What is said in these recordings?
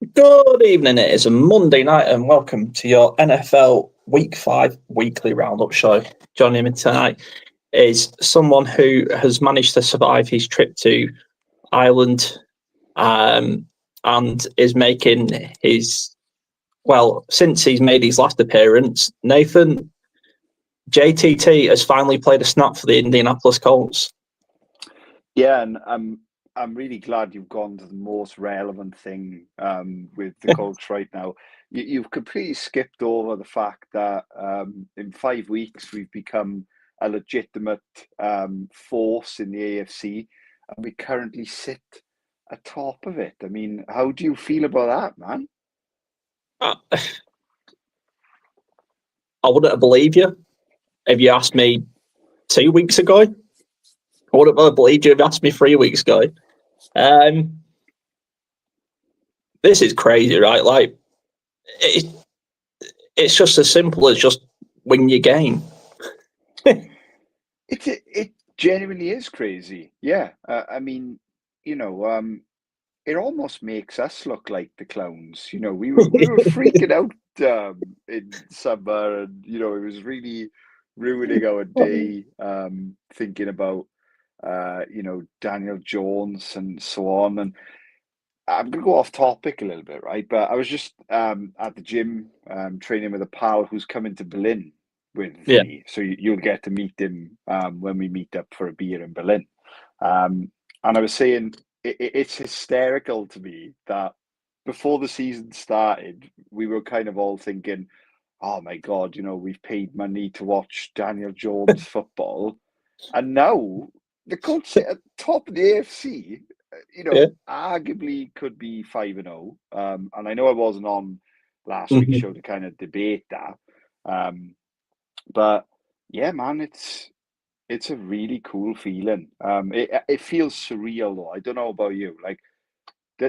Good evening. It is a Monday night, and welcome to your NFL Week 5 weekly roundup show. Joining me tonight is someone who has managed to survive his trip to Ireland and is making since he's made his last appearance. Nathan, JTT has finally played a snap for the Indianapolis Colts. Yeah, and I'm really glad you've gone to the most relevant thing with the Colts right now. You've completely skipped over the fact that in 5 weeks we've become a legitimate force in the AFC, and we currently sit atop of it. I mean, how do you feel about that, man? I wouldn't have believed you if you asked me 2 weeks ago. I wouldn't have believed you if you asked me 3 weeks ago. This is crazy, right? Like, it's just as simple as just win your game. It genuinely is crazy. Yeah, I mean, it almost makes us look like the clowns. We were freaking out in summer, and it was really ruining our day. Thinking about Daniel Jones and so on. And I'm gonna go off topic a little bit, right? But I was just at the gym training with a pal who's coming to Berlin with Yeah. me, so you'll get to meet him when we meet up for a beer in Berlin. And I was saying it's hysterical to me that before the season started, we were kind of all thinking, "Oh my God, we've paid money to watch Daniel Jones football," and now the Colts sit at top of the AFC. Yeah. Arguably could be 5-0. And I know I wasn't on last week's Mhm. show to kind of debate that, but yeah, man, it's a really cool feeling. It feels surreal though. I don't know about you. Like,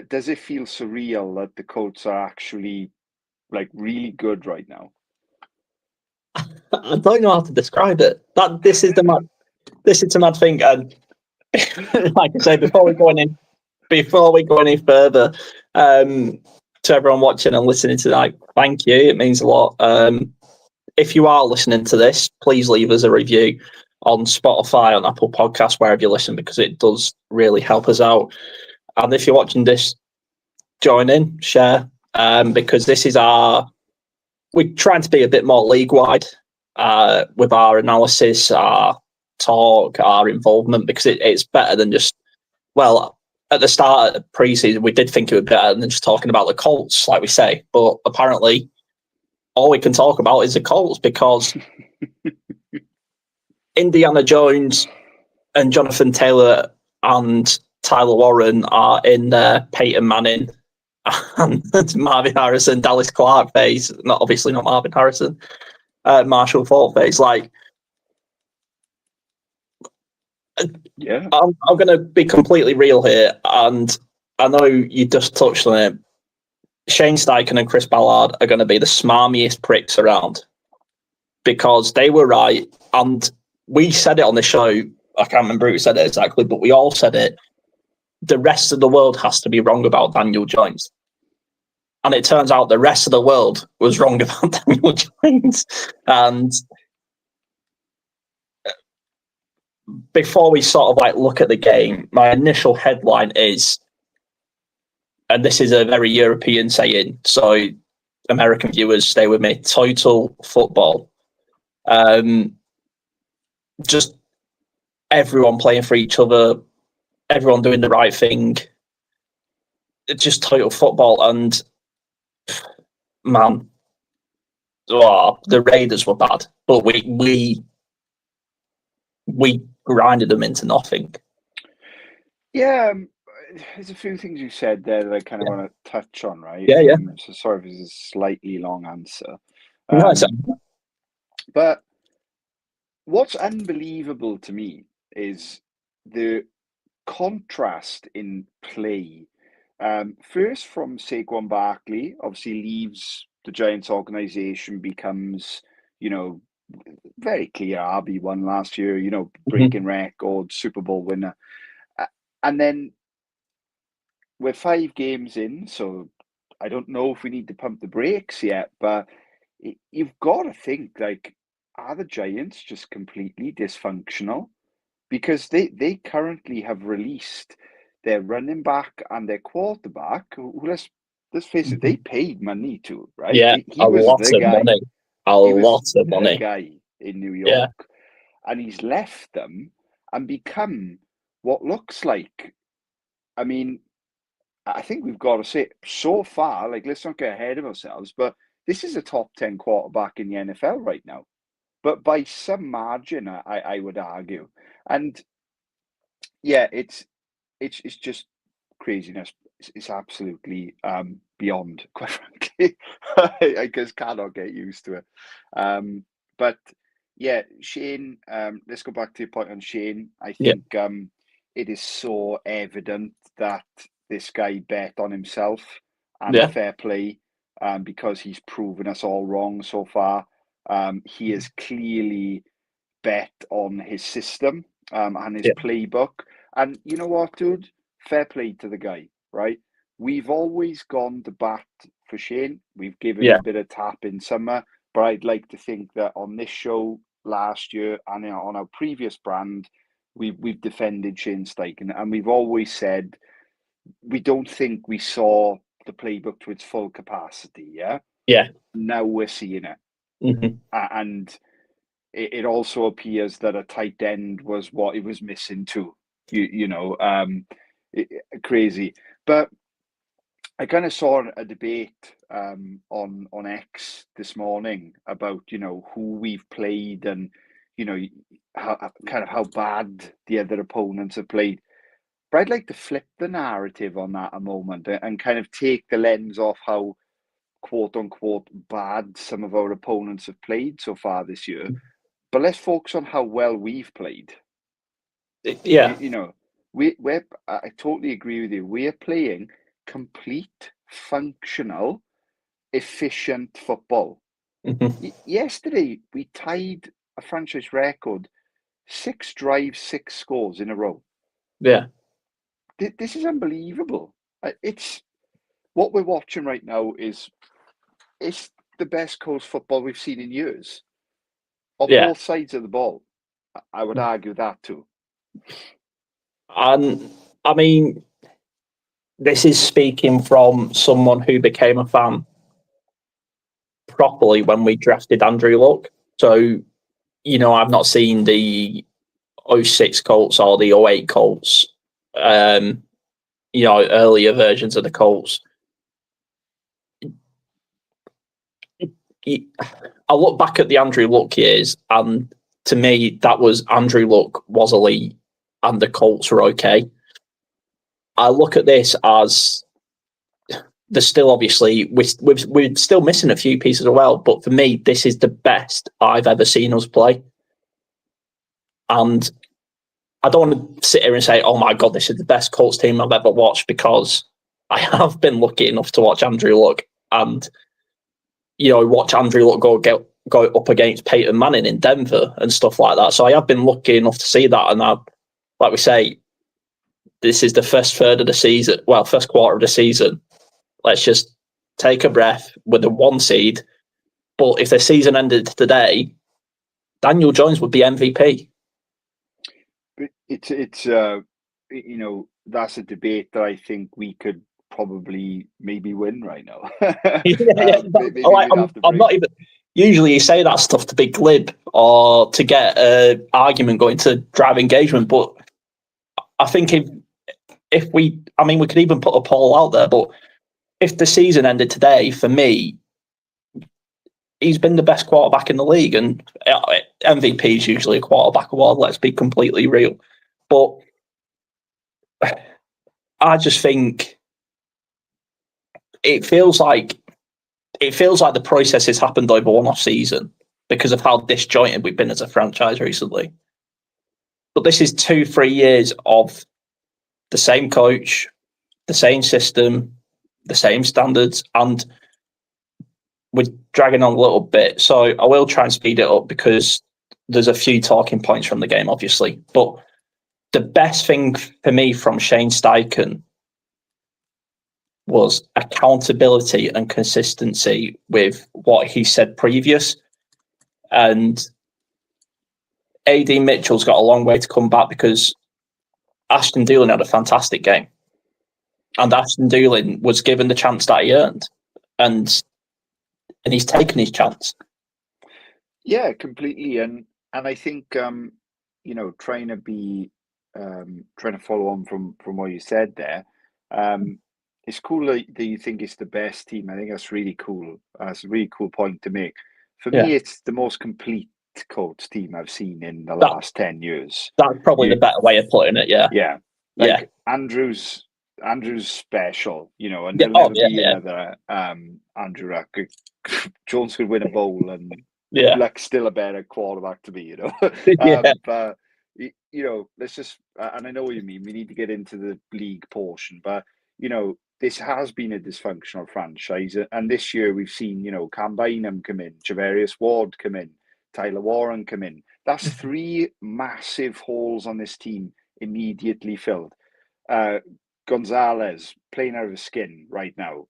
does it feel surreal that the Colts are actually like really good right now? I don't know how to describe it. This is the mad thing. And like I say, before we go any further, to everyone watching and listening tonight, thank you. It means a lot. If you are listening to this, please leave us a review on Spotify, on Apple Podcasts, wherever you listen, because it does really help us out. And if you're watching this, join in, share, because we're trying to be a bit more league wide with our analysis, our talk, our involvement, because it's better than just, at the start of preseason, we did think it would be better than just talking about the Colts, like we say. But apparently, all we can talk about is the Colts because Indiana Jones and Jonathan Taylor and Tyler Warren are in their Peyton Manning and Marvin Harrison, Dallas Clark phase. Obviously not Marvin Harrison, Marshall Faulk phase. Like, Yeah. I'm going to be completely real here, and I know you just touched on it. Shane Steichen and Chris Ballard are going to be the smarmiest pricks around because they were right, and we said it on the show. I can't remember who said it exactly, but we all said it. The rest of the world has to be wrong about Daniel Jones. And it turns out the rest of the world was wrong about Daniel Jones. And before we sort of like look at the game, my initial headline is, and this is a very European saying, so American viewers, stay with me, total football. Just everyone playing for each other, everyone doing the right thing. It's just total football. And man, the Raiders were bad, but we grinded them into nothing. Yeah, there's a few things you said there that I kind of want to touch on, right? Yeah. So sorry if it's a slightly long answer. Right. But what's unbelievable to me is the contrast in play. First from Saquon Barkley, obviously leaves the Giants organization, becomes, very clear RB1 last year, breaking records, Super Bowl winner. And then we're 5 games in, so I don't know if we need to pump the brakes yet, but you've got to think, like, are the Giants just completely dysfunctional? Because they currently have released their running back and their quarterback, who let's face it, they paid money to, right? Yeah, He a was lot the of guy. money. A He was lot of the money. guy in New Yeah. York, and he's left them and become what looks like. I mean, I think we've got to say, so far, like, let's not get ahead of ourselves, but this is a top 10 quarterback in the NFL right now. But by some margin, I would argue. And yeah, it's just craziness. It's absolutely beyond, quite frankly. I just cannot get used to it. But yeah, Shane, let's go back to your point on Shane. I Yeah. think it is so evident that this guy bet on himself, and Yeah. fair play, because he's proven us all wrong so far. He has clearly bet on his system and his Yeah. playbook. And you know what, dude? Fair play to the guy, right? We've always gone to bat for Shane. We've given him Yeah. a bit of tap in summer, but I'd like to think that on this show last year and on our previous brand, we've defended Shane Steichen, and we've always said we don't think we saw the playbook to its full capacity. Yeah. Yeah. Now we're seeing it, Mm-hmm. and it also appears that a tight end was what it was missing too. Crazy. But I kind of saw a debate on X this morning about who we've played and how bad the other opponents have played. But I'd like to flip the narrative on that a moment and kind of take the lens off how quote unquote bad some of our opponents have played so far this year. But let's focus on how well we've played. Yeah. I totally agree with you. We're playing complete, functional, efficient football. Mm-hmm. Yesterday, we tied a franchise record, 6 drives, 6 scores in a row. Yeah. This is unbelievable. It's what we're watching right now it's the best Colts football we've seen in years. On Yeah. both sides of the ball. I would argue that too. And I mean, this is speaking from someone who became a fan properly when we drafted Andrew Luck. So, I've not seen the '06 Colts or the '08 Colts, earlier versions of the Colts. I look back at the Andrew Luck years, and to me, that was Andrew Luck was elite, and the Colts were okay. I look at this as there's still obviously we're still missing a few pieces as well, but for me, this is the best I've ever seen us play, and I don't want to sit here and say, "Oh my god, this is the best Colts team I've ever watched," because I have been lucky enough to watch Andrew Luck and watch Andrew Luck go up against Peyton Manning in Denver and stuff like that. So I have been lucky enough to see that, and like we say, this is the first third of the season. Well, first quarter of the season. Let's just take a breath with the 1 seed. But if the season ended today, Daniel Jones would be MVP. It's that's a debate that I think we could probably maybe win right now. Maybe we'd have to I'm not even. Usually, you say that stuff to be glib or to get an argument going to drive engagement. But I think if we could even put a poll out there. But if the season ended today, for me, he's been the best quarterback in the league, and MVP is usually a quarterback award. Let's be completely real. But I just think it feels like the process has happened over one off season because of how disjointed we've been as a franchise recently. But this is 2-3 years of the same coach, the same system, the same standards, and we're dragging on a little bit. So I will try and speed it up because there's a few talking points from the game, obviously. But the best thing for me from Shane Steichen was accountability and consistency with what he said previous. And AD Mitchell's got a long way to come back because Ashton Doolin had a fantastic game. And Ashton Doolin was given the chance that he earned. And he's taken his chance. Yeah, completely. And I think you know, trying to follow on from what you said there, it's cool that you think it's the best team. I think that's really cool. That's a really cool point to make. For Yeah. me, it's the most complete Colts team I've seen in the last 10 years. That's probably the better way of putting it, yeah. Yeah. Yeah. Like Andrew's special, you know, and Yeah. there'll never Oh, yeah, be yeah. another Andrew Luck. Jones could win a bowl, and Yeah. Luck's still a better quarterback to me, you know. Yeah. But you know, let's just and I know what you mean. We need to get into the league portion, but you know, this has been a dysfunctional franchise, and this year we've seen, you know, Cam Bynum come in, Javarius Ward come in, Tyler Warren come in. That's three massive holes on this team immediately filled. Gonzalez playing out of his skin right now.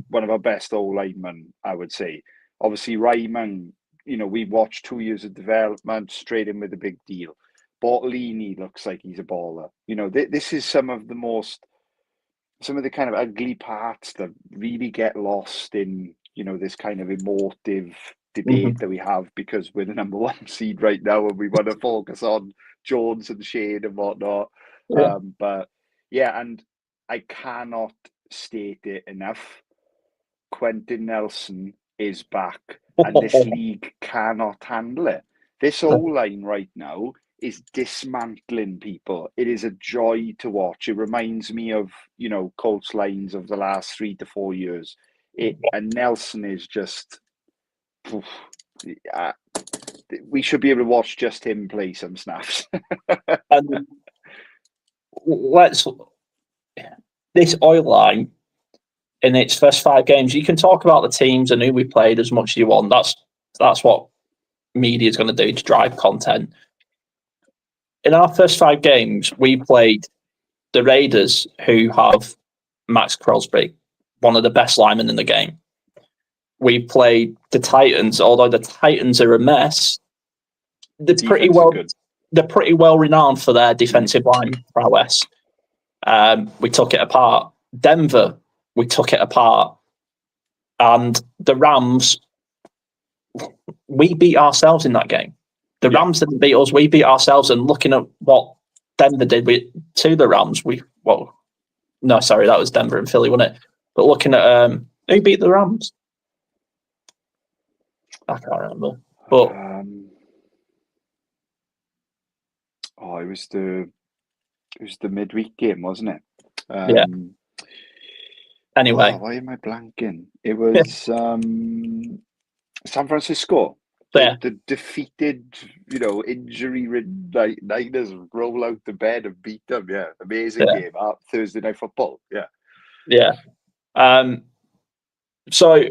One of our best old linemen, I would say. Obviously, Ryman, you know, we watched 2 years of development straight in with a big deal. Bortolini looks like he's a baller. You know, this is some of the kind of ugly parts that really get lost in, you know, this kind of emotive debate that we have because we're the number one seed right now and we want to focus on Jones and Shane and whatnot. Yeah. But yeah, and I cannot state it enough. Quentin Nelson is back and this league cannot handle it. This O-line right now is dismantling people. It is a joy to watch. It reminds me of, you know, Colts lines of the last 3 to 4 years. And Nelson is just... we should be able to watch just him play some snaps. And this oil line in its first 5 games, you can talk about the teams and who we played as much as you want. That's what media is going to do to drive content. In our first 5 games, we played the Raiders, who have Max Crosby, one of the best linemen in the game. We played the Titans, although the Titans are a mess. They're pretty well renowned for their defensive line prowess. We took it apart. Denver, we took it apart. And the Rams, we beat ourselves in that game. The Rams didn't beat us, we beat ourselves. And looking at what Denver did to the Rams, that was Denver and Philly, wasn't it? But looking at who beat the Rams? I can't remember. But it was the midweek game, wasn't it? Yeah. Anyway, why am I blanking? It was San Francisco. The defeated, you know, injury-ridden Niners roll out the bed and beat them. Yeah, amazing game. Thursday Night Football. Yeah. So,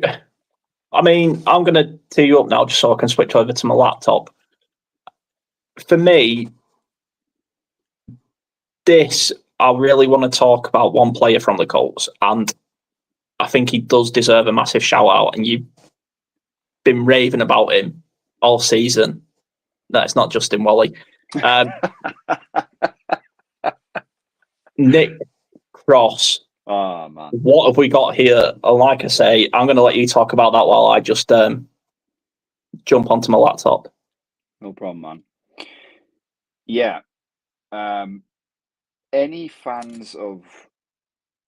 I mean, I'm going to tee you up now just so I can switch over to my laptop. For me, I really want to talk about one player from the Colts, and I think he does deserve a massive shout out. And you've been raving about him all season. No, it's not Justin Wally. Nick Cross. Oh, man. What have we got here? And like I say, I'm going to let you talk about that while I just jump onto my laptop. No problem, man. Yeah. Any fans of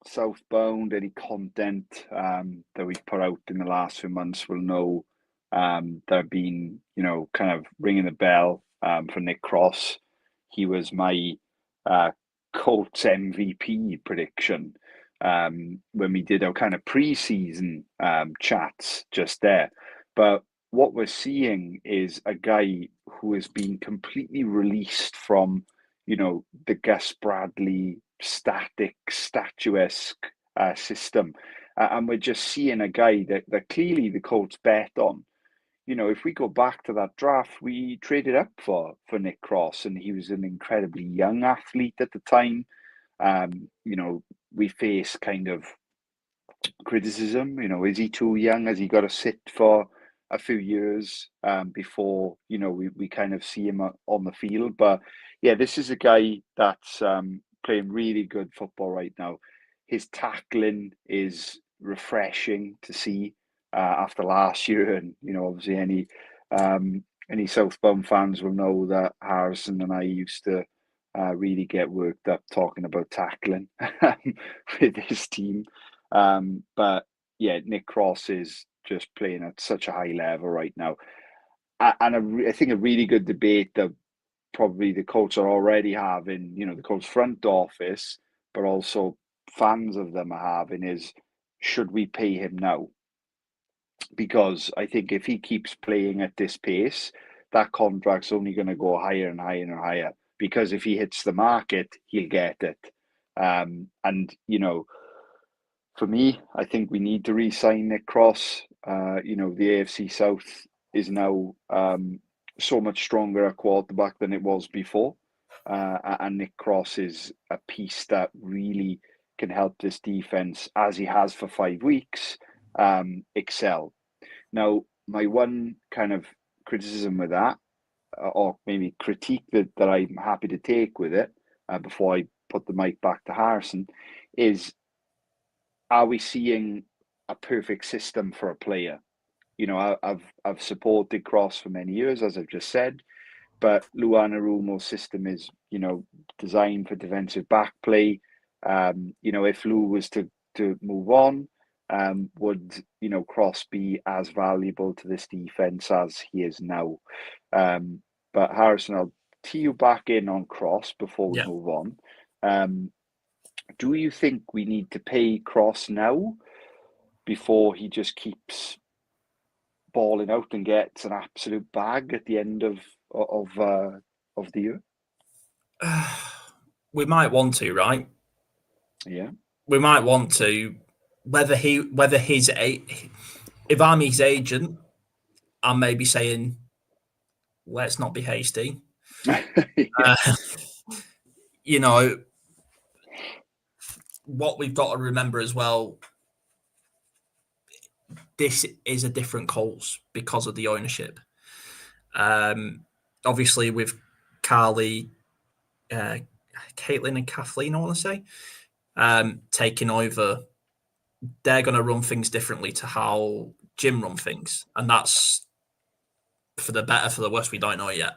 Southbound, any content that we've put out in the last few months will know that I've been, you know, kind of ringing the bell for Nick Cross. He was my Colts MVP prediction when we did our kind of pre-season chats just there. But what we're seeing is a guy who has been completely released from, you know, the Gus Bradley static, statuesque system. And we're just seeing a guy that clearly the Colts bet on. You know, if we go back to that draft, we traded up for Nick Cross, and he was an incredibly young athlete at the time. You know, we face kind of criticism. Is he too young? Has he got to sit for a few years before we kind of see him on the field? But yeah, this is a guy that's playing really good football right now. His tackling is refreshing to see after last year, and obviously any Southbound fans will know that Harrison and I used to really get worked up talking about tackling with his team. But yeah, Nick Cross is just playing at such a high level right now. And I think a really good debate that probably the Colts are already having, the Colts front office, but also fans of them are having is, should we pay him now? Because I think if he keeps playing at this pace, that contract's only going to go higher and higher and higher. Because if he hits the market, he'll get it. And for me, I think we need to re-sign Nick Cross. The AFC South is now so much stronger at quarterback than it was before. And Nick Cross is a piece that really can help this defense, as he has for 5 weeks, excel. Now, my one kind of criticism with that, or maybe critique that I'm happy to take with it, before I put the mic back to Harrison, is, are we seeing a perfect system for a player? I've supported Cross for many years, as I've just said, but Lou Anarumo's system is, designed for defensive back play. If Lou was to move on, would Cross be as valuable to this defense as he is now? But Harrison, I'll tee you back in on Cross before we move on. Do you think we need to pay Cross now before he just keeps balling out and gets an absolute bag at the end of the year? We might want to, right? Yeah, we might want to. If I'm his agent, I'm maybe saying, let's not be hasty. yeah. What we've got to remember as well, this is a different Colts because of the ownership. Obviously, with Carly, Caitlin and Kathleen, I want to say, taking over, they're going to run things differently to how Jim run things. And that's for the better, for the worse, we don't know yet.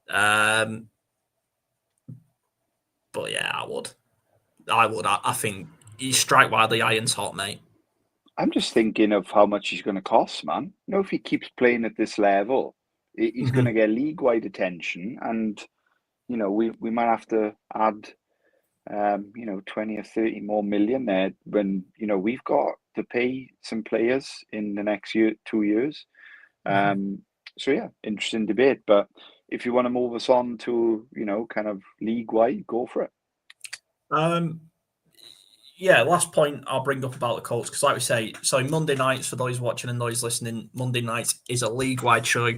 But yeah, I would. I think you strike while the iron's hot, mate. I'm just thinking of how much he's going to cost, man. If he keeps playing at this level, he's going to get league-wide attention, and we might have to add 20 or 30 more million there when we've got to pay some players in the next 2 years. So yeah, interesting debate. But if you want to move us on to kind of league-wide, go for it. Yeah, last point I'll bring up about the Colts, because like we say, so Monday nights, for those watching and those listening, Monday nights is a league-wide show,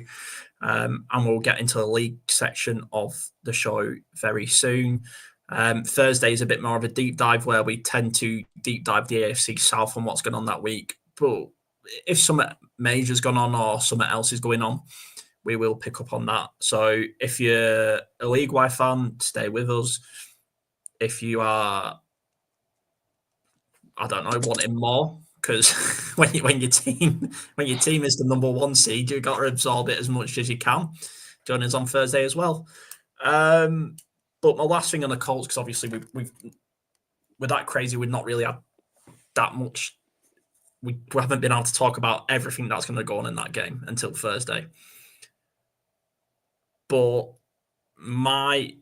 and we'll get into the league section of the show very soon. Thursday is a bit more of a deep dive, where we tend to deep dive the AFC South and what's going on that week. But if something major's gone on or something else is going on, we will pick up on that. So if you're a league-wide fan, stay with us. If you are, I don't know, wanting more, because when your team is the number 1 seed, you've got to absorb it as much as you can. Join us on Thursday as well. But my last thing on the Colts, because obviously we've we're that crazy, we've not really had that much. We haven't been able to talk about everything that's going to go on in that game until Thursday. But my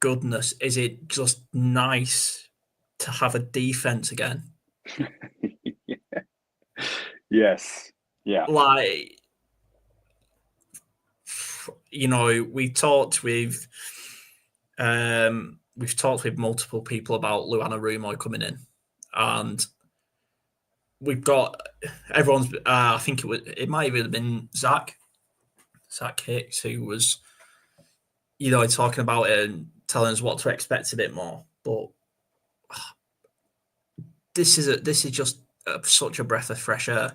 goodness, is it just nice to have a defense again? Yeah. Yes. Yeah. Like, we've talked with multiple people about Lou Anarumo coming in, and we've got everyone's. I think it might even have been Zach Hicks, who was, talking about it and telling us what to expect a bit more. But this is just such a breath of fresh air.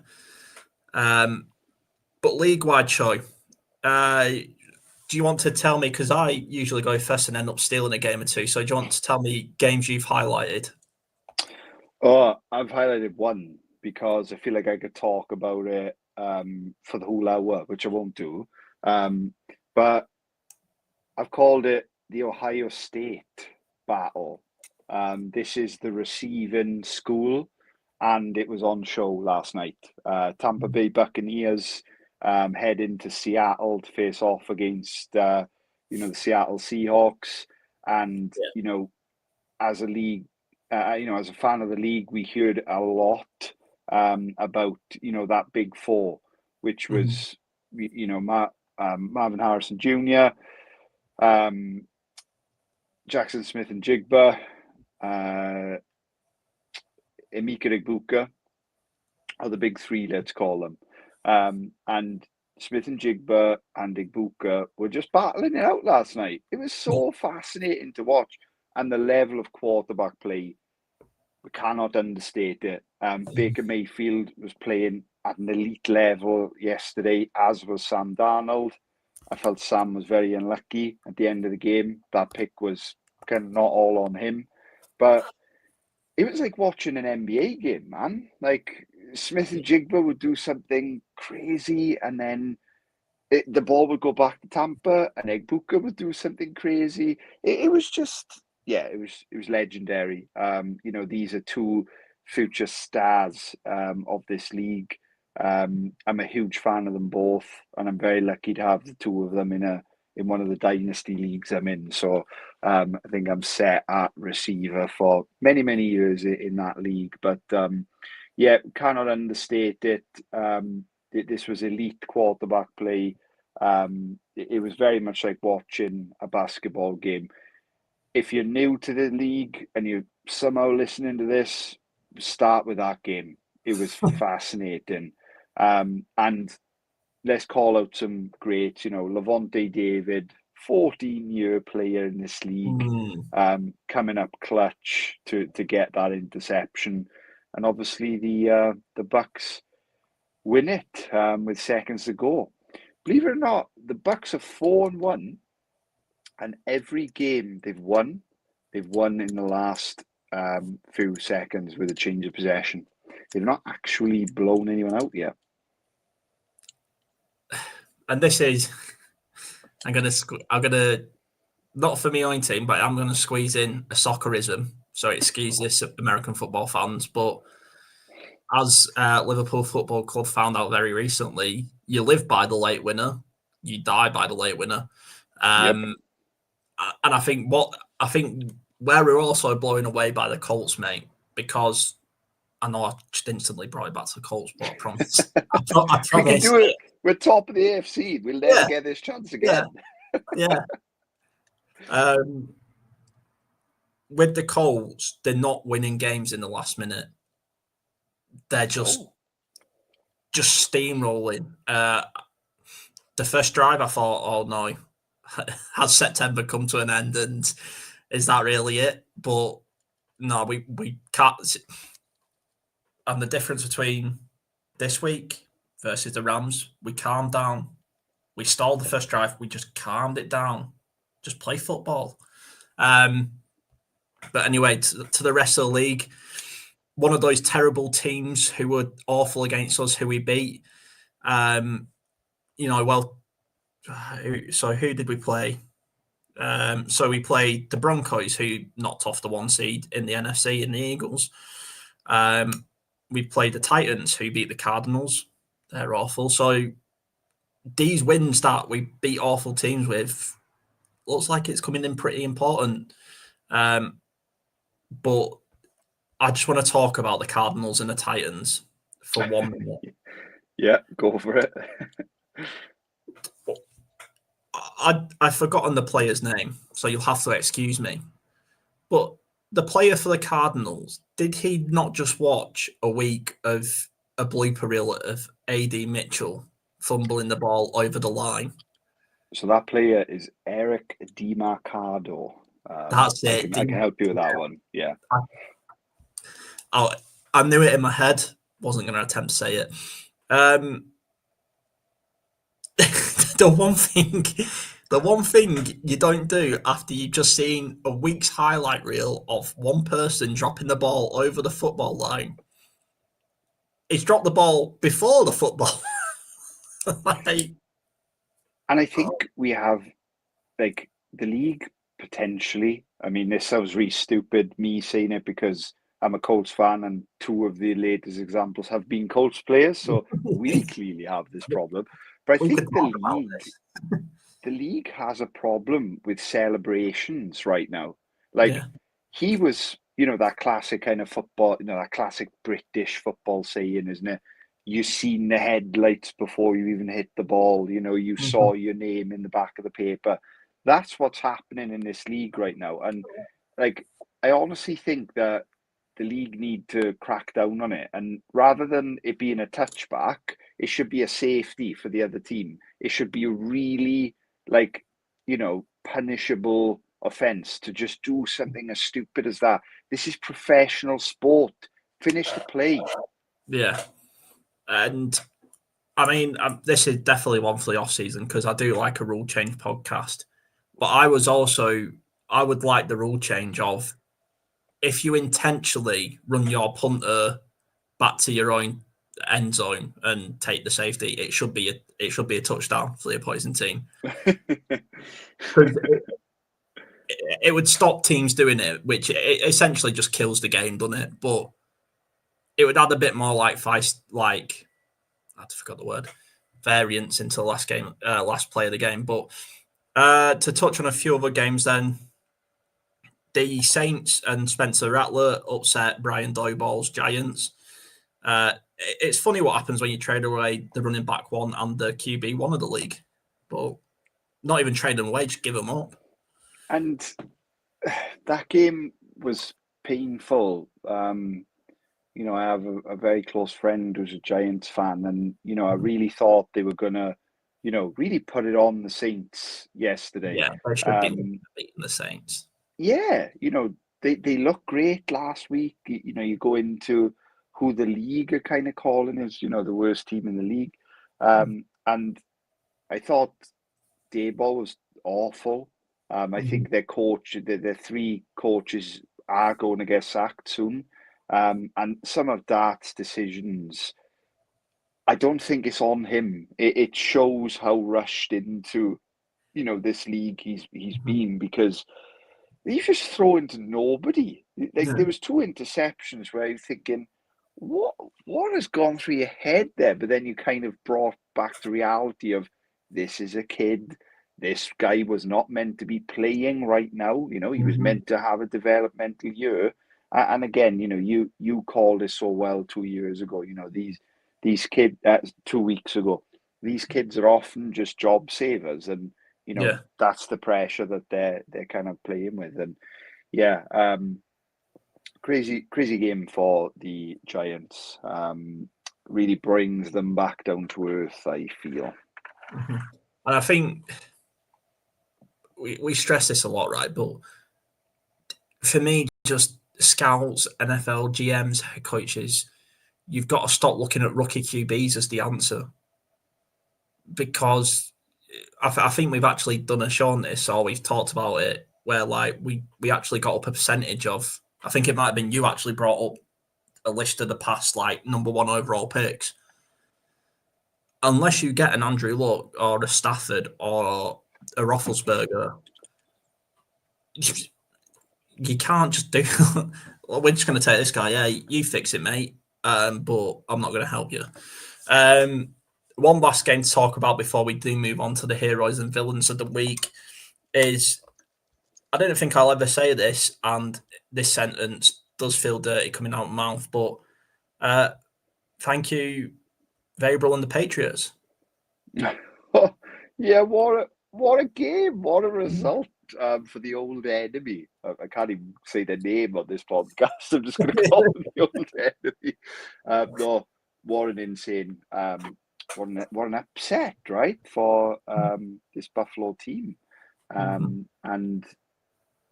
But league-wide show. Do you want to tell me? Because I usually go first and end up stealing a game or two. So do you want to tell me games you've highlighted? Oh, I've highlighted one because I feel like I could talk about it for the whole hour, which I won't do. But I've called it the Ohio State battle. This is the receiving school, and it was on show last night. Tampa Bay Buccaneers head into Seattle to face off against the Seattle Seahawks, and as a league, as a fan of the league, we heard a lot about that big four, which was Marvin Harrison Jr., Jackson Smith and Jigba, Emeka Egbuka, are the big three, let's call them. And Smith and Jigba and Egbuka were just battling it out last night. It was so fascinating to watch. And the level of quarterback play, we cannot understate it. Baker Mayfield was playing at an elite level yesterday, as was Sam Darnold. I felt Sam was very unlucky at the end of the game. That pick was kind of not all on him. But it was like watching an NBA game, man. Like Smith and Jigba would do something crazy, and then the ball would go back to Tampa, and Egbuka would do something crazy. It was just, it was legendary. These are two future stars of this league. I'm a huge fan of them both, and I'm very lucky to have the two of them in one of the dynasty leagues I'm in. So I think I'm set at receiver for many, many years in that league. But cannot understate it. This was elite quarterback play. It was very much like watching a basketball game. If you're new to the league and you're somehow listening to this, start with that game. It was fascinating. And let's call out some greats, Levante David, 14-year player in this league, coming up clutch to get that interception. And obviously the Bucks win it with seconds to go. Believe it or not, the Bucks are 4-1, and every game they've won in the last few seconds with a change of possession. They've not actually blown anyone out yet. And this is, I'm gonna not for my own team, but I'm gonna squeeze in a soccerism. So it skews this American football fans, but as Liverpool Football Club found out very recently, you live by the late winner, you die by the late winner. And I think where we're also blown away by the Colts, mate, because I know I just instantly brought it back to the Colts, but I promise. I promise. We can do it. We're top of the AFC. We'll never get this chance again. Yeah. With the Colts, they're not winning games in the last minute. They're just steamrolling. The first drive, I thought, oh no, has September come to an end, and is that really it? But no, we can't. And the difference between this week versus the Rams, we calmed down. We stalled the first drive. We just calmed it down. Just play football. But anyway, to the rest of the league, one of those terrible teams who were awful against us, who we beat. So who did we play? So we played the Broncos, who knocked off the 1 seed in the NFC, and the Eagles. We played the Titans, who beat the Cardinals. They're awful. So these wins that we beat awful teams with looks like it's coming in pretty important. But I just want to talk about the Cardinals and the Titans for 1 minute. Yeah, go for it. I've forgotten the player's name, so you'll have to excuse me. But the player for the Cardinals, did he not just watch a week of a blooper reel of A.D. Mitchell fumbling the ball over the line? So that player is Eric DiMarcado. That's it. I can help you with that one. Yeah. I knew it in my head. Wasn't going to attempt to say it. The one thing you don't do after you've just seen a week's highlight reel of one person dropping the ball over the football line is drop the ball before the football. And I think we have, like, the league potentially. I mean, this sounds really stupid, me saying it, because I'm a Colts fan and two of the latest examples have been Colts players, so we clearly have this problem. But I think the league has a problem with celebrations right now. Like, he was, that classic kind of football, that classic British football saying, isn't it? You seen the headlights before you even hit the ball. You saw your name in the back of the paper. That's what's happening in this league right now. And, like, I honestly think that the league need to crack down on it. And rather than it being a touchback, it should be a safety for the other team. It should be a really, like, punishable offence to just do something as stupid as that. This is professional sport. Finish the play. Yeah. And I mean, this is definitely one for the off season because I do like a rule change podcast. But I would like the rule change of if you intentionally run your punter back to your own end zone and take the safety, it should be a touchdown for the opposing team. It would stop teams doing it, which it essentially just kills the game, doesn't it? But it would add a bit more I forgot the word, variance into the last play of the game. But to touch on a few other games then, the Saints and Spencer Rattler upset Brian Doyball's Giants. It's funny what happens when you trade away the running back one and the QB one of the league. But not even trade them away, just give them up. And that game was painful. I have a very close friend who's a Giants fan, and I really thought they were gonna, really put it on the Saints yesterday. Yeah, they should be beating the Saints. Yeah, they look great last week. You go into who the league are kind of calling is, the worst team in the league, and I thought Dayball was awful. I think their coach, their three coaches are going to get sacked soon. And some of Dart's decisions, I don't think it's on him. It shows how rushed into, this league he's been, because he's just throwing to nobody. There was 2 interceptions where you're thinking, what has gone through your head there? But then you kind of brought back the reality of, this is a kid. This guy was not meant to be playing right now. He was meant to have a developmental year. And again, you called it so well 2 years ago. These kids, 2 weeks ago, these kids are often just job savers, and that's the pressure that they're kind of playing with. And crazy game for the Giants. Really brings them back down to earth, I feel. And I think we stress this a lot, right? But for me, just scouts, NFL GMs, head coaches, you've got to stop looking at rookie QBs as the answer, because I think we've actually done a show on this, or we've talked about it, where we actually got up a percentage of, I think it might have been you actually brought up a list of the past number 1 overall picks. Unless you get an Andrew Luck or a Stafford or a Roethlisberger, you can't just do. Well, we're just going to take this guy. Yeah, you fix it, mate. But I'm not going to help you. One last game to talk about before we do move on to the heroes and villains of the week is, I don't think I'll ever say this, and this sentence does feel dirty coming out of my mouth, but thank you, Vrabel and the Patriots. Yeah, what a game, what a result for the old enemy. I can't even say the name on this podcast. I'm just going to call them the old enemy. No, what an insane, what an upset, right, for this Buffalo team. And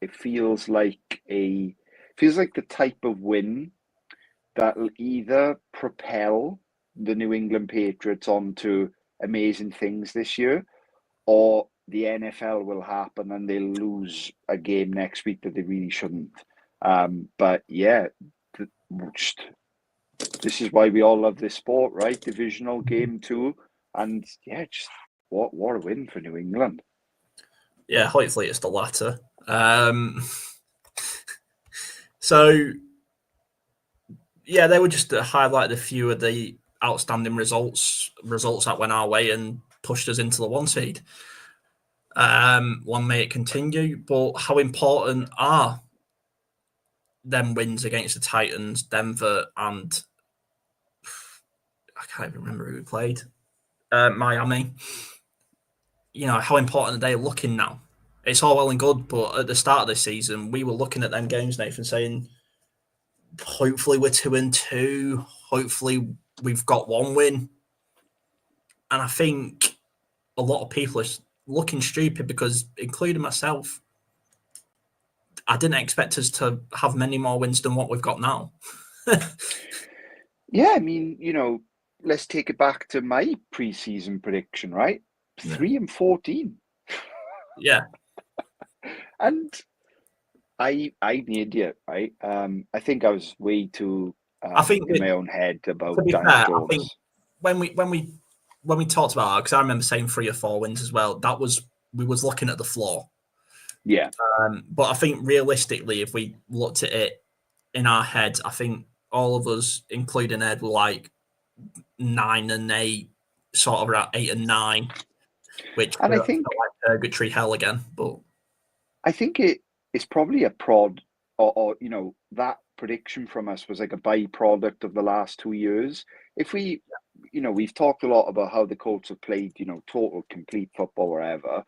it feels like the type of win that'll either propel the New England Patriots onto amazing things this year, or the NFL will happen and they'll lose a game next week that they really shouldn't. But yeah, this is why we all love this sport, right? Divisional game 2, and yeah, just what a win for New England. Yeah, hopefully it's the latter. So yeah, they were just to highlight a few of the outstanding results that went our way and pushed us into the 1 seed. Long may it continue, but how important are them wins against the Titans, Denver, and I can't even remember who we played, Miami? You know, how important are they looking now? It's all well and good, but at the start of this season, we were looking at them games, Nathan, saying, hopefully we're 2-2. Hopefully we've got 1 win. And I think a lot of people are looking stupid because, including myself, I didn't expect us to have many more wins than what we've got now. Yeah, I mean, you know, let's take it back to my preseason prediction, right? 3-14. Yeah. And I'm the idiot, right? I think I was way too I think in my own head about to be Daniel fair, Jones. I think when we talked about it, because I remember saying 3 or 4 wins as well, we was looking at the floor. Yeah. But I think realistically, if we looked at it in our heads, I think all of us, including Ed, were like 9 and 8, sort of around 8 and 9, which and I felt think like purgatory hell again. But I think it's probably a prod, or you know, that prediction from us was like a byproduct of the last 2 years. If we, you know, we've talked a lot about how the Colts have played, you know, total complete football wherever.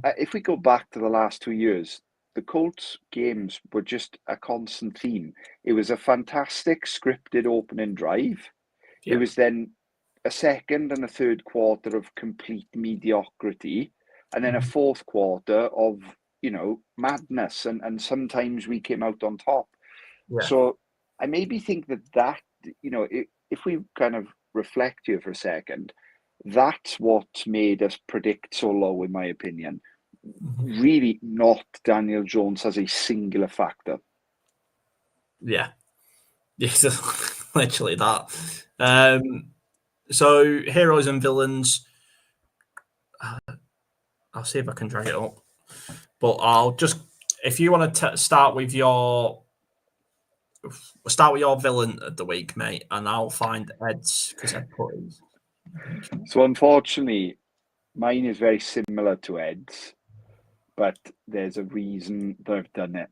If we go back to the last 2 years, the Colts games were just a constant theme. It was a fantastic scripted opening drive. Yeah. It was then a second and a third quarter of complete mediocrity, and then a fourth quarter of, you know, madness. And sometimes we came out on top. Yeah. So I maybe think that, you know, if we kind of reflect here for a second, that's what made us predict so low, in my opinion. Really not Daniel Jones as a singular factor. Yeah. Yes, literally that. So heroes and villains. I'll see if I can drag it up, but I'll just, if you want to start with your villain of the week, mate, and I'll find Ed's because Ed put his. So unfortunately, mine is very similar to Ed's, but there's a reason that I've done it.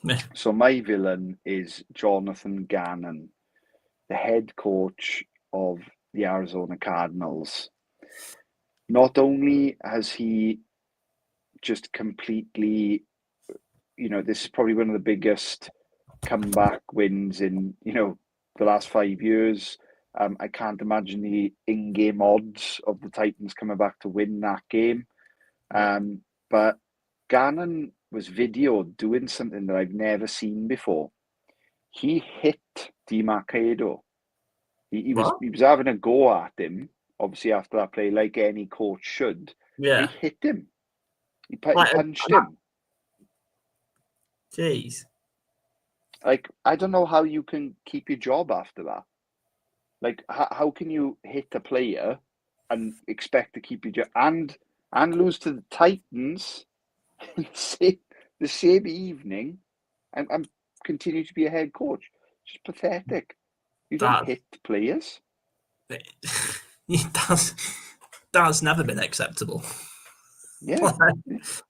Yeah. So my villain is Jonathan Gannon, the head coach of the Arizona Cardinals. Not only has he just completely, you know, this is probably one of the biggest comeback wins in, you know, the last 5 years. I can't imagine the in-game odds of the Titans coming back to win that game. But Gannon was videoed doing something that I've never seen before. He hit DiMarcado. He was having a go at him, obviously after that play, like any coach should. Yeah. He hit him. He punched him. Jeez. Like, I don't know how you can keep your job after that. Like, how can you hit a player and expect to keep your job and lose to the Titans the same evening and continue to be a head coach? It's just pathetic. You don't hit players. That's never been acceptable. Yeah.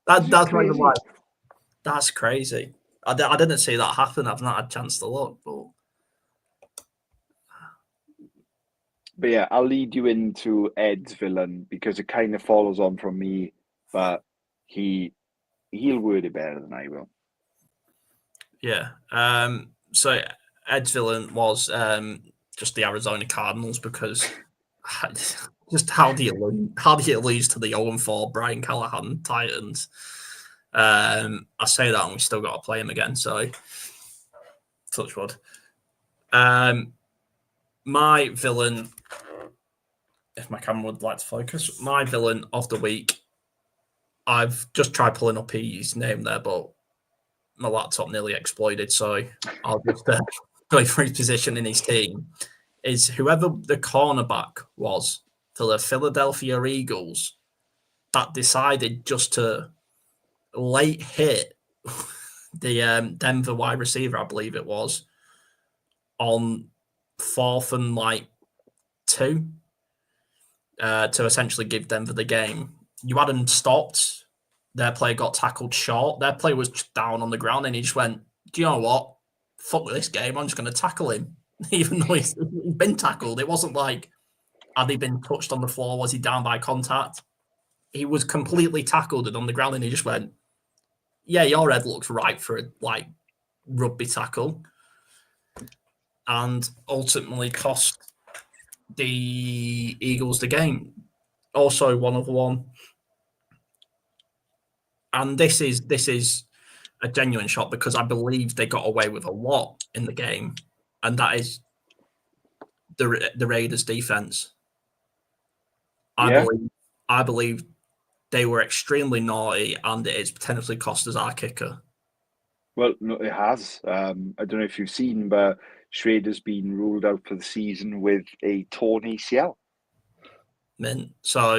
That's crazy. That's crazy. I didn't see that happen. I've not had a chance to look, but yeah, I'll lead you into Ed's villain because it kind of follows on from me, but he'll word it better than I will. Yeah. So Ed's villain was just the Arizona Cardinals because just how do you lose to the 0-4 Brian Callahan Titans? I say that and we still got to play him again, so touch wood. My villain, if my camera would like to focus, my villain of the week, I've just tried pulling up his name there, but my laptop nearly exploded, so I'll just go for his position in his team, is whoever the cornerback was for the Philadelphia Eagles that decided just to late hit the Denver wide receiver, I believe it was, on 4th and 2 to essentially give Denver the game. You had him stopped. Their player got tackled short. Their player was down on the ground, and he just went, do you know what? Fuck this game. I'm just going to tackle him, even though he's been tackled. It wasn't like, had he been touched on the floor? Was he down by contact? He was completely tackled and on the ground, and he just went, yeah, your head looks right for a rugby tackle. And ultimately cost the Eagles the game. Also, 1-1. And this is a genuine shot because I believe they got away with a lot in the game, and that is the Raiders' defense. I believe they were extremely naughty, and it has potentially cost us our kicker. Well, no, it has. I don't know if you've seen, but Schrader's been ruled out for the season with a torn ACL. So,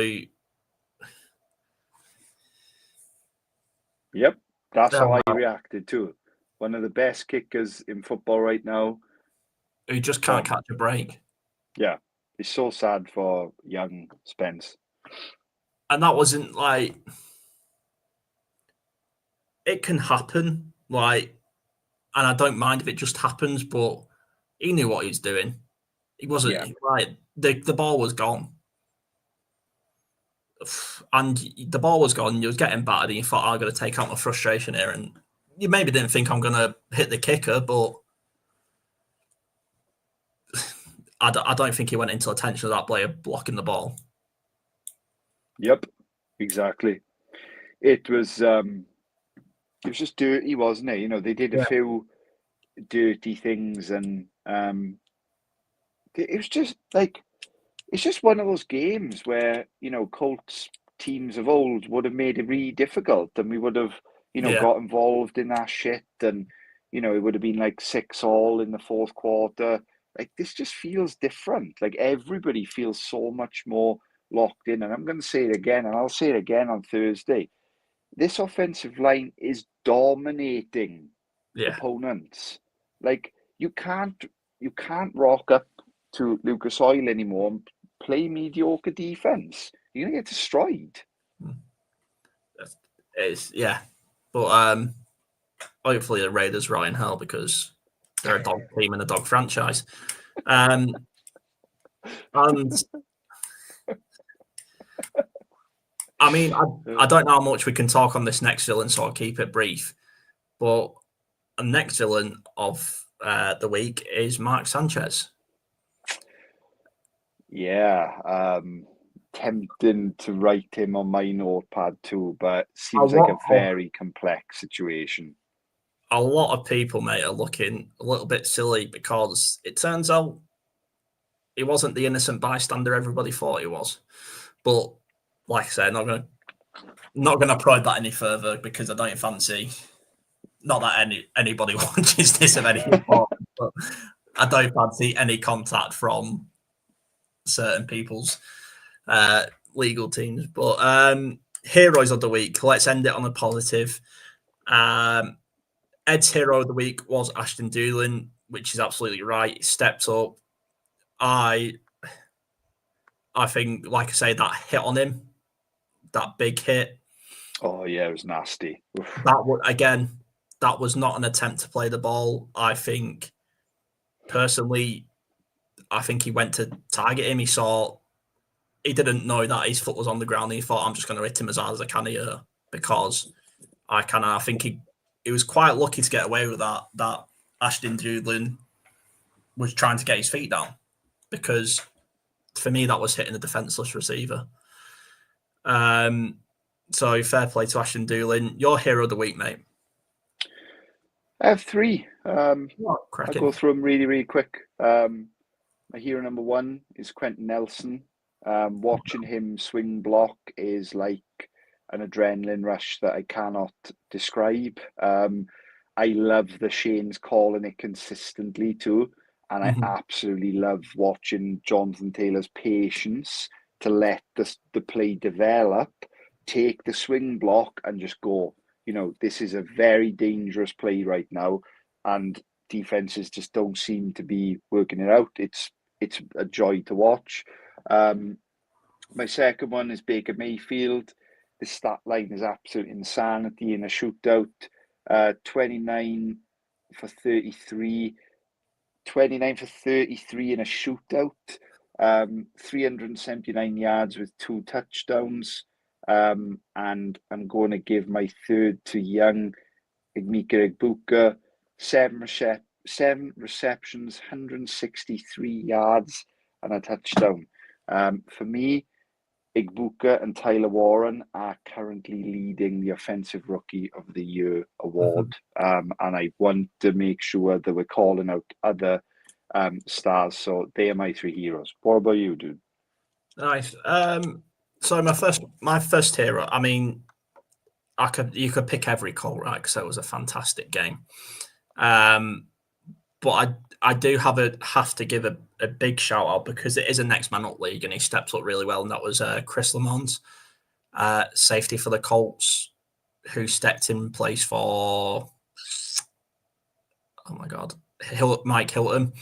yep, that's how I reacted to it. One of the best kickers in football right now. Who just can't catch a break. Yeah, it's so sad for young Spence. And that wasn't it can happen, and I don't mind if it just happens, but he knew what he was doing. He wasn't the ball was gone. And the ball was gone, you was getting battered, and you thought, I'm going to take out my frustration here. And you maybe didn't think I'm going to hit the kicker, but I don't think he went into attention of that player blocking the ball. Yep, exactly. It was just dirty, wasn't it? You know, they did a few dirty things, and it was just it's just one of those games where, you know, Colts teams of old would have made it really difficult, and we would have, you know, got involved in that shit, and, you know, it would have been 6-all in the fourth quarter. This just feels different. Everybody feels so much more locked in, and I'm going to say it again, and I'll say it again on Thursday. This offensive line is dominating opponents. You can't rock up to Lucas Oil anymore and play mediocre defense. You're gonna get destroyed. But hopefully the Raiders rot in hell because they're a dog team and a dog franchise. And I mean, I don't know how much we can talk on this next villain, so I'll keep it brief. But the next villain of the week is Mark Sanchez. Yeah, tempting to write him on my notepad too, but seems like a very complex situation. A lot of people, mate, are looking a little bit silly because it turns out he wasn't the innocent bystander everybody thought he was. But like I said, not gonna prod that any further because I don't fancy. Not that anybody watches this of any importance, but I don't fancy any contact from certain people's legal teams. But heroes of the week. Let's end it on a positive. Ed's hero of the week was Ashton Doolin, which is absolutely right. He stepped up. I think, like I say, that hit on him, that big hit. Oh yeah, it was nasty. That was not an attempt to play the ball. I think, personally, he went to target him. He didn't know that his foot was on the ground. He thought, I'm just going to hit him as hard as I can here because I think he was quite lucky to get away with that. That Ashton Doolin was trying to get his feet down because for me, that was hitting a defenseless receiver. So fair play to Ashton Doolin. Your hero of the week, mate. I have 3. I'll Cracking. go through them really, really quick. My hero number one is Quentin Nelson. Watching him swing block is like an adrenaline rush that I cannot describe. I love the Shane's calling it consistently too. And I absolutely love watching Jonathan Taylor's patience to let the play develop, take the swing block and just go. You know, this is a very dangerous play right now. And defenses just don't seem to be working it out. It's a joy to watch. My second one is Baker Mayfield. The stat line is absolute insanity in a shootout. 29 for 33. 29 for 33 in a shootout. 379 yards with 2 touchdowns. And I'm going to give my third to young Igmika Egbuka. 7 receptions, 163 yards and a touchdown. For me, Igbuka and Tyler Warren are currently leading the Offensive Rookie of the Year award. And I want to make sure that we're calling out other stars. So they are my 3 heroes. What about you, dude? Nice. So my first hero, I mean, you could pick every Colt, right? Because it was a fantastic game. But I do have to give a big shout out because it is a next man up league and he stepped up really well, and that was Chris Lamont, safety for the Colts, who stepped in place for Mike Hilton,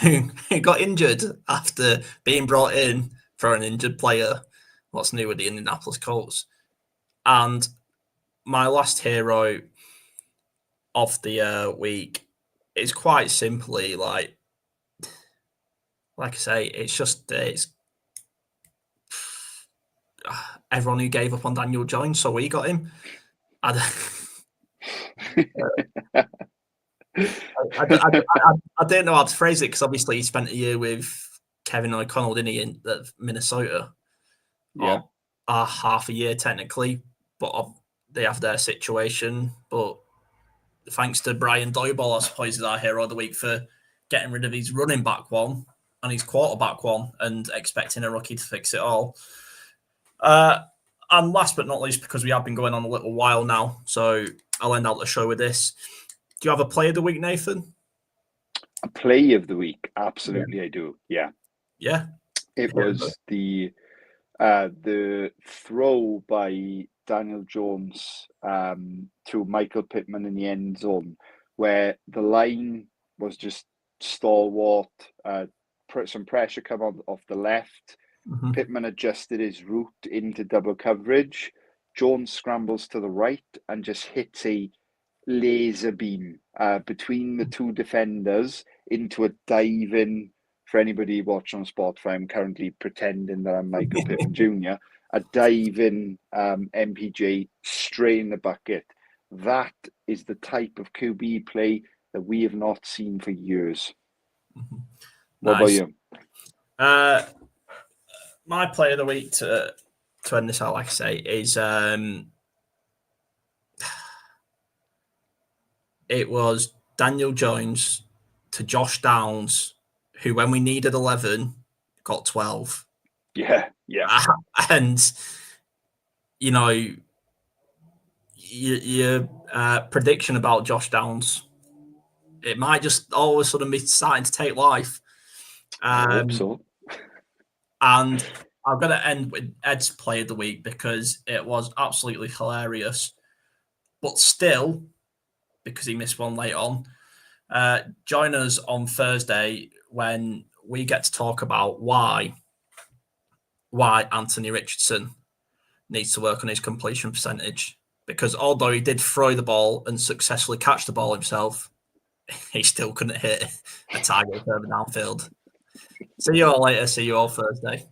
who got injured after being brought in for an injured player. What's new with the Indianapolis Colts? And my last hero of the week is quite simply like I say, it's everyone who gave up on Daniel Jones, so we got him. I don't know how to phrase it because obviously he spent a year with Kevin O'Connell, didn't he, in Minnesota? Yeah. Or half a year technically, but they have their situation. But thanks to Brian Doyball, I suppose, is our hero of the week for getting rid of his running back one and his quarterback one and expecting a rookie to fix it all. And last but not least, because we have been going on a little while now, so I'll end out the show with this. Do you have a play of the week, Nathan? A play of the week? Absolutely, yeah. I do. Yeah. Yeah. It was the throw by Daniel Jones to Michael Pittman in the end zone, where the line was just stalwart, some pressure come off the left. Pittman adjusted his route into double coverage. Jones scrambles to the right and just hits a laser beam between the 2 defenders into a diving. For anybody watching on Spotify, I'm currently pretending that I'm Michael Pittman Jr. A diving MPJ straight in the bucket. That is the type of QB play that we have not seen for years. What about you? My play of the week to end this out, like I say, is it was Daniel Jones to Josh Downs, who, when we needed 11, got 12. Yeah. And, you know, your prediction about Josh Downs, it might just all of a sudden be starting to take life. I hope so. And I'm going to end with Ed's play of the week because it was absolutely hilarious. But still, because he missed one late on, join us on Thursday when we get to talk about why Anthony Richardson needs to work on his completion percentage. Because although he did throw the ball and successfully catch the ball himself, he still couldn't hit a target further downfield. See you all later. See you all Thursday.